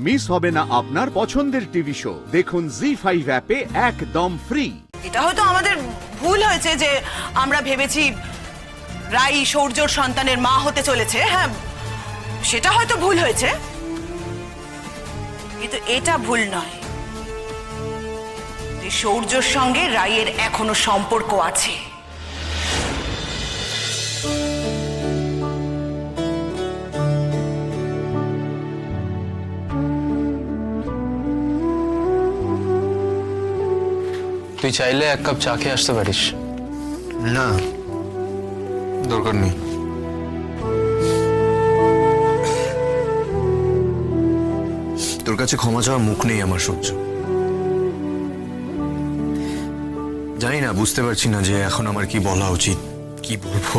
Miss হবে না আপনার পছন্দের টিভি শো। দেখুন জি5 অ্যাপে একদম ফ্রি। এটা হয়তো আমাদের ভুল হয়েছে যে আমরা ভেবেছি রাই সৌর্যর সন্তানের মা হতে চলেছে। হ্যাঁ, সেটা হয়তো ভুল হয়েছে, কিন্তু এটা ভুল নয় যে সৌর্যর সঙ্গে রাইয়ের এখনো সম্পর্ক আছে। তুই চাইলে এক কাপ চা খেয়ে আসতে পারিস। না, দরকার নেই। তোর কাছে ক্ষমা চাওয়ার মুখ নেই আমার, সহ্য। জানি না, বুঝতে পারছি না যে এখন আমার কি বলা উচিত, কি বলবো।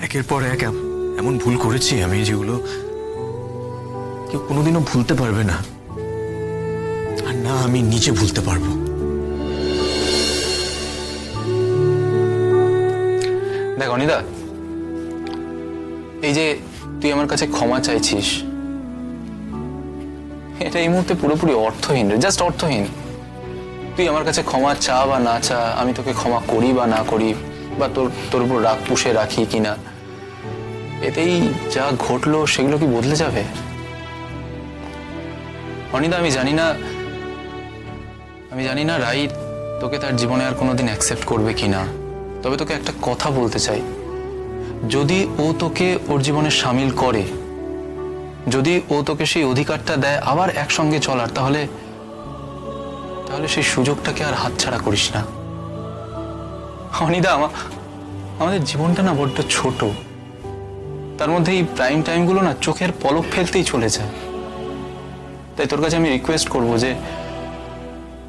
একের পর এক এমন ভুল করেছি আমি যেগুলো কেউ কোনোদিনও ভুলতে পারবে না, আর না আমি নিজে ভুলতে পারবো। দেখ অনিদা, এই যে তুই আমার কাছে ক্ষমা চাইছিস, এটা এই মুহূর্তে পুরোপুরি অর্থহীন, জাস্ট অর্থহীন। তুই আমার কাছে ক্ষমা চা বা না চা, আমি তোকে ক্ষমা করি বা না করি, বা তোর উপর রাগ পুষে রাখি কিনা, এতেই যা ঘটলো সেগুলো কি বদলে যাবে? অনিদা, আমি জানি না রাই তোকে তার জীবনে আর কোনোদিন অ্যাকসেপ্ট করবে কিনা, তবে তোকে একটা কথা বলতে চাই। যদি ও তোকে ওর জীবনে সামিল করে, যদি ও তোকে সেই অধিকারটা দেয় আবার একসঙ্গে চলার, তাহলে সেই সুযোগটাকে আর হাতছাড়া করিস না। অনিদা, আমাদের জীবনটা না বড্ড ছোট, তার মধ্যে এই প্রাইম টাইমগুলো না চোখের পলক ফেলতেই চলে যায়। তাই তোর কাছে আমি রিকোয়েস্ট করবো যে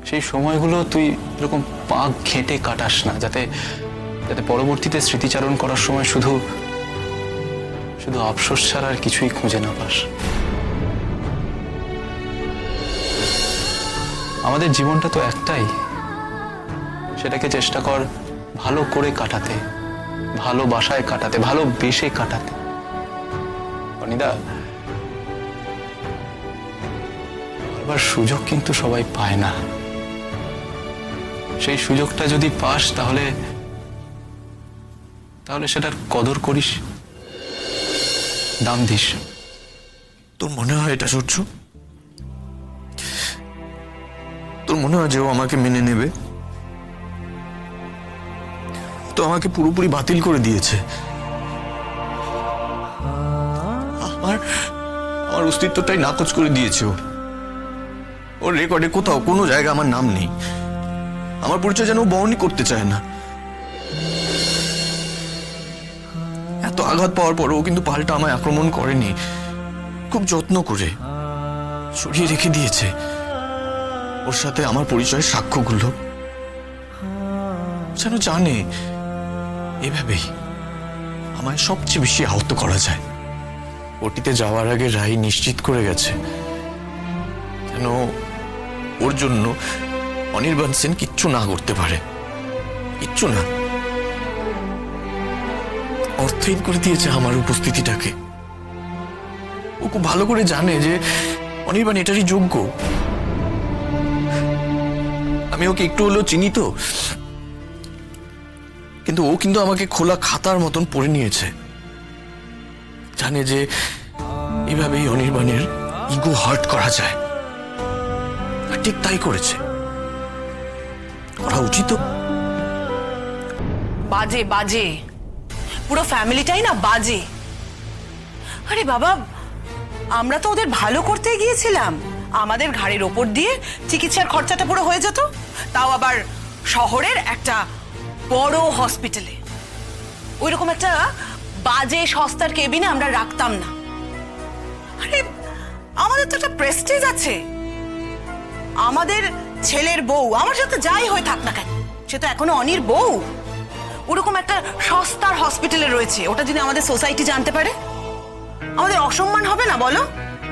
সেই সময়গুলো তুই এরকম পাক ঘেঁটে কাটাস না, যাতে পরবর্তীতে স্মৃতিচারণ করার সময় শুধু আফসোস ছাড়া আর কিছুই খুঁজে না পাস। আমাদের জীবনটা তো একটাই, সেটাকে চেষ্টা কর ভালো করে কাটাতে, ভালোবাসায় কাটাতে, ভালোবেসে কাটাতে। অনিদা, বারবার সুযোগ কিন্তু সবাই পায় না। সেই সুযোগটা যদি পাস তাহলে সেটার কদর করিস, দাম দিস। তোর মনে হয় এটা সহ্য? তোর মনে হয় যে ও আমাকে মেনে নেবে? তো আমাকে পুরোপুরি বাতিল করে দিয়েছে। আমার অস্তিত্বটাই নাকচ করে দিয়েছে ও। ওর রেকর্ডে কোথাও কোনো জায়গা আমার নাম নেই, আমার পরিচয় যেন ও বহনই করতে চায় না। এত আঘাত পাওয়ার পরও কিন্তু পাল্টা আমায় আক্রমণ করেনি, খুব যত্ন করে সরিয়ে রেখে দিয়েছে ওর সাথে আমার পরিচয়ের সাক্ষ্যগুলো। যেন জানে এভাবেই আমায় সবচেয়ে বেশি আহত করা যায়। ওটিতে যাওয়ার আগে রাই নিশ্চিত করে গেছে যেন ওর জন্য অনির্বাণ সেন কিচ্ছু না করতে পারে, কিচ্ছু না। অর্থহীন করে দিয়েছে আমার উপস্থিতিটাকে। ও খুব ভালো করে জানে যে অনির্বাণ এটারই যোগ্য। আমি ওকে একটু হলেও চিনি তো, কিন্তু ও কিন্তু আমাকে খোলা খাতার মতন পড়ে নিয়েছে। জানে যে এভাবেই অনির্বাণের ইগো হার্ট করা যায়, আর ঠিক তাই করেছে। করা উচিত। বাজে বাজে, পুরো ফ্যামিলিটাই না বাজে। আরে বাবা, আমরা তো ওদের ভালো করতে গিয়েছিলাম, আমাদের ঘাড়ের ওপর দিয়ে চিকিৎসার খরচাটা পুরো হয়ে যেত, তাও আবার শহরের একটা বড় হসপিটালে। ওইরকম একটা বাজে সস্তার কেবিনে আমরা রাখতাম না। আরে আমাদের তো একটা প্রেস্টিজ আছে, আমাদের ছেলের বউ আমার সাথে যাই হয়ে থাক না কেন, সে তো এখনো অনির বউ। ওরকম একটা সস্তার হসপিটালে রয়েছে, ওটা যদি আমাদের সোসাইটি জানতে পারে আমাদের অসম্মান হবে না বলো?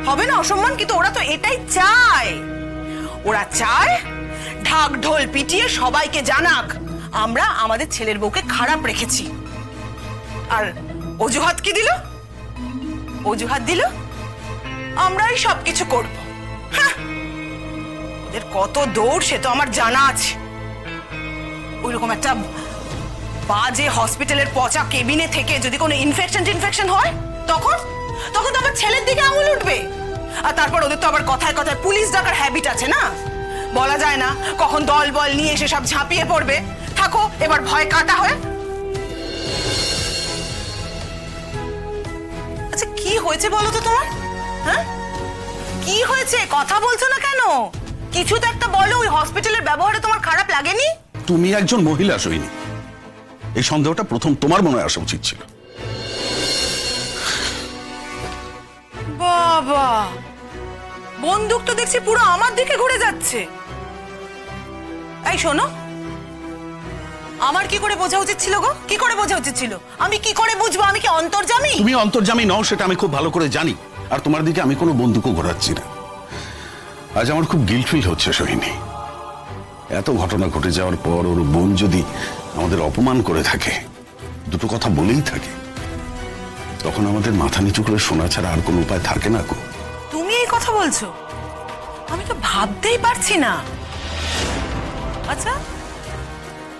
হবে না অসম্মান? কিন্তু ওরা তো এটাই চায়, ওরা চায় ঢাক ঢোল পিটিয়ে সবাইকে জানাক আমরা আমাদের ছেলের বউকে খারাপ রেখেছি। আর অজুহাত কি দিল? অজুহাত দিল আমরাই সবকিছু করব। হ্যাঁ, ওদের কত দৌড় সে তো আমার জানা আছে। ওইরকম একটা বাজে হসপিটালের পচা কেবিনে থেকে যদি কোনো ইনফেকশন হয় তখন তখন তো আমার ছেলের দিকে আঙুল উঠবে। আর তারপর ওদের তো আবার কথায় কথায় পুলিশ ডাকার হ্যাবিট আছে না, বলা যায় না কখন দল বল নিয়ে এসে সব ঝাঁপিয়ে পড়বে। থাকো এবার ভয় কাটা হয়ে। আচ্ছা কি হয়েছে বলো তো তোমার? হ্যাঁ কি হয়েছে, কথা বলছো না কেন? কিছু তো একটা বলো। ওই হসপিটালের ব্যবহারে তোমার খারাপ লাগেনি? তুমি একজন মহিলা সৈনিক, এই সন্দেহটা প্রথম তোমার মনে আসা উচিত ছিল। বাবা, বন্দুক তো দেখছি পুরো আমার দিকে ঘুরে যাচ্ছে। এই শোনো, আমার কি করে বোঝা উচিত ছিল গো? কি করে বোঝা উচিত ছিল? আমি কি করে বুঝবো? আমি কি অন্তর্যামী? তুমি অন্তর্যামী নও সেটা আমি খুব ভালো করে জানি, আর তোমার দিকে আমি কোনো বন্দুকও ঘোরাচ্ছি না। আজ আমার খুব গিল্ট ফিল হচ্ছে সোহিনী। এত ঘটনা ঘটে যাওয়ার পর ওর বোন যদি আমাদের অপমান করে থাকে, দুটো কথা বলেই থাকে, তখন আমাদের মাথা নিচু করে শোনা ছাড়া আর কোনো উপায় থাকে না গো। তুমি এই কথা বলছো? আমি তো ভাবতেই পারছি না। আচ্ছা,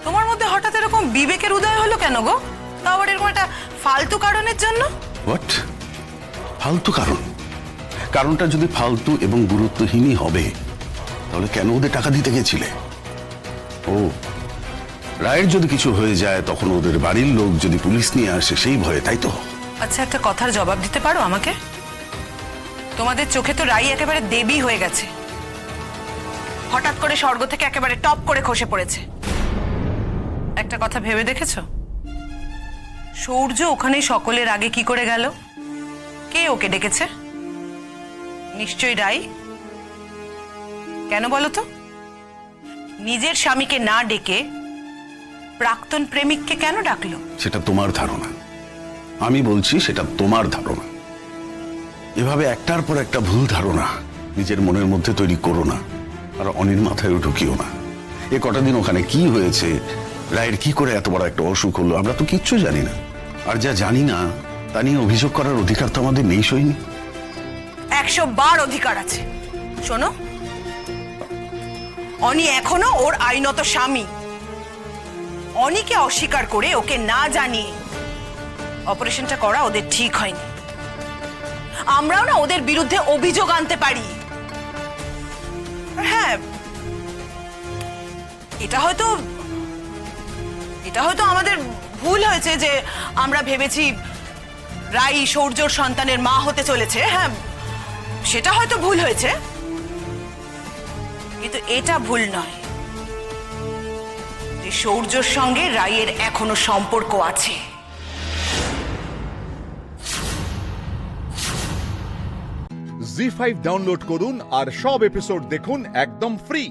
তোমার মধ্যে হঠাৎ এরকম বিবেকের উদয় হলো কেন গো? তাও আবার এরকম একটা ফালতু কারণের জন্য? হোয়াট? ফালতু কারণ? কারণটা যদি ফালতু এবং গুরুত্বহীনই হবে তাহলে কেন ওদের টাকা দিতে গেছিলে? ও, রায়ের যদি কিছু হয়ে যায় তখন ওদের বাড়ির লোক যদি পুলিশ নিয়ে আসে সেই ভয়ে, তাই তো? আচ্ছা একটা কথার জবাব দিতে পারো আমাকে? তোমাদের চোখে তো রাই একেবারে দেবী হয়ে গেছে, হঠাৎ করে স্বর্গ থেকে একেবারে টপ করে খসে পড়েছে। একটা কথা ভেবে দেখেছো, সূর্য ওখানে সকলের আগে কি করে গেল? কে ওকে ডেকেছে? নিশ্চয়ই রাই। কেন বলো তো? নিজের স্বামীকে না ডেকে প্রাক্তন প্রেমিককে কেন ডাকলো? সেটা তোমার ধারণা, আমি বলছি সেটা তোমার ধারণা। এভাবে একটার পর একটা ভুল ধারণা নিজের মনের মধ্যে তৈরি করো না, আর অনির মাথায় ঢুকিও না। এ কটা দিন ওখানে কি হয়েছে, রায়ের কি করে এত বড় একটা অসুখ হলো, আমরা তো কিচ্ছু জানি না। আর যা জানি না তা নিয়ে অভিযোগ করার অধিকার তো আমাদের নেই সইনি। 100 বার অধিকার আছে। শোনো, অনি এখনো ওর আইনত স্বামী। অনিকে অস্বীকার করে ওকে না জানিয়ে অপারেশনটা করা ওদের ঠিক হয়নি। আমরাও না ওদের বিরুদ্ধে অভিযোগ আনতে পারি। হ্যাঁ, এটা হয়তো আমাদের ভুল হয়েছে যে আমরা ভেবেছি রাই সূর্যর সন্তানের মা হতে চলেছে। হ্যাঁ, সেটা হয়তো ভুল হয়েছে, কিন্তু এটা ভুল নয় যে সূর্যর সঙ্গে রাইয়ের এখনো সম্পর্ক আছে। জি5 ডাউনলোড করুন আর সব এপিসোড দেখুন একদম ফ্রি।